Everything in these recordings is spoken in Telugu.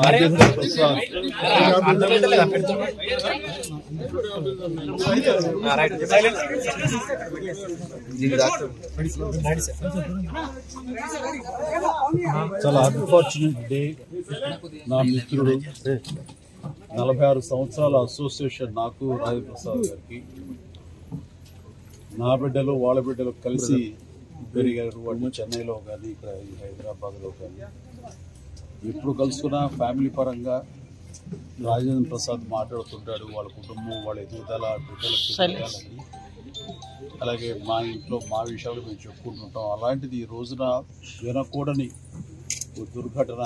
రాజేంద్ర ప్రసాద్ చాలా అన్ఫార్చునేట్ డే. నా మిత్రుడు 46 సంవత్సరాల అసోసియేషన్ నాకు రాజేంద్ర ప్రసాద్ గారికి, నా బిడ్డలు వాళ్ళ బిడ్డలు కలిసి పెరిగారు. వాళ్ళు చెన్నైలో కానీ ఇక్కడ హైదరాబాద్లో కానీ ఎప్పుడు కలుసుకున్నా ఫ్యామిలీ పరంగా రాజేంద్ర ప్రసాద్ మాట్లాడుతుంటాడు. వాళ్ళ కుటుంబం, వాళ్ళ ఎదుగుదల, బిడ్డలకు, అలాగే మా ఇంట్లో మా విషయాలు మేము చెప్పుకుంటుంటాం. అలాంటిది ఈ రోజున వినకూడని దుర్ఘటన,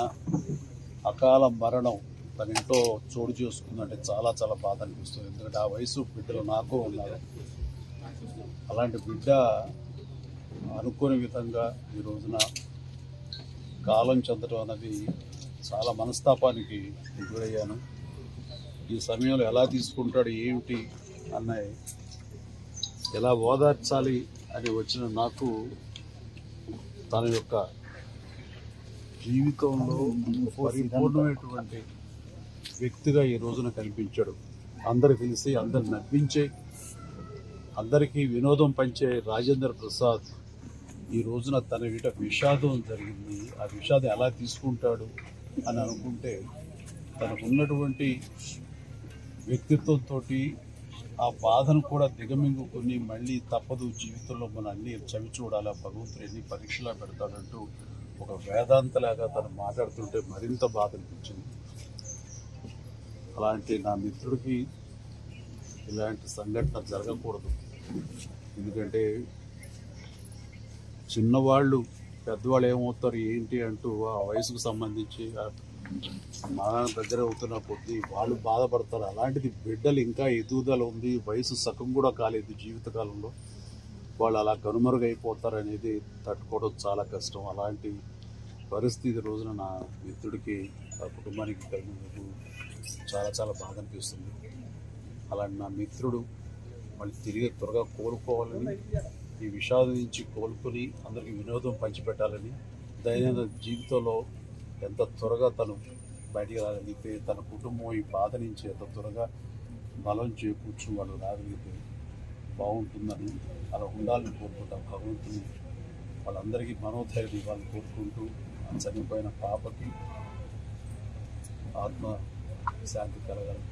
అకాల మరణం తన ఇంట్లో చోటు చేసుకుందంటే చాలా చాలా బాధ అనిపిస్తుంది. ఎందుకంటే ఆ వయసు బిడ్డలు నాకు ఉన్నారు. అలాంటి బిడ్డ అనుకోని విధంగా ఈ రోజున కాలం చెందడం అన్నది చాలా మనస్తాపానికి గురయ్యాను. ఈ సమయంలో ఎలా తీసుకుంటాడు ఏమిటి అన్నది, ఎలా ఓదార్చాలి అని వచ్చిన నాకు తన యొక్క జీవితంలో పరిపూర్ణమైనటువంటి వ్యక్తిగా ఈ రోజున కనిపించాడు. అందరు తెలిసి అందరు నవ్వించే, అందరికీ వినోదం పంచే రాజేంద్ర ప్రసాద్ ఈ రోజున తన వీట విషాదం జరిగింది. ఆ విషాదం ఎలా తీసుకుంటాడు అని అనుకుంటే, తనకున్నటువంటి వ్యక్తిత్వంతో ఆ బాధను కూడా దిగమింగుకొని మళ్ళీ తప్పదు జీవితంలో మనం అన్ని చవి చూడాలి, భగవంతుడు ఎన్ని పరీక్షలా పెడతాడంటూ ఒక వేదాంతలాగా తను మాట్లాడుతుంటే మరింత బాధ అనిపించింది. అలాంటి నా మిత్రుడికి ఇలాంటి సంఘటన జరగకూడదు. ఎందుకంటే చిన్నవాళ్ళు పెద్దవాళ్ళు ఏమవుతారు ఏంటి అంటూ ఆ వయసుకు సంబంధించి మా దగ్గర అవుతున్న కొద్దీ వాళ్ళు బాధపడతారు. అలాంటిది బిడ్డలు ఇంకా ఎదుగుదల ఉంది, వయసు సగం కూడా కాలేదు జీవితకాలంలో, వాళ్ళు అలా కనుమరుగైపోతారు అనేది తట్టుకోవడం చాలా కష్టం. అలాంటి పరిస్థితి రోజున నా మిత్రుడికి, ఆ కుటుంబానికి కలిగినందుకు చాలా చాలా బాధ అనిపిస్తుంది. అలాంటి నా మిత్రుడు మళ్ళీ తిరిగి త్వరగా కోలుకోవాలని, ఈ విషాదం నుంచి కోలుకొని అందరికీ వినోదం పంచిపెట్టాలని, దైనందిన జీవితంలో ఎంత త్వరగా తను బయటికి రాగలిగితే, తన కుటుంబం ఈ బాధ నుంచి ఎంత త్వరగా బలం చేకూర్చు వాళ్ళు రాగలిగితే బాగుంటుందని, అలా ఉండాలని కోరుకుంటాం. భగవంతుని వాళ్ళందరికీ మనోధైర్యం ఇవ్వాలని కోరుకుంటూ, చనిపోయిన పాపకి ఆత్మ శాంతి కలగాలి.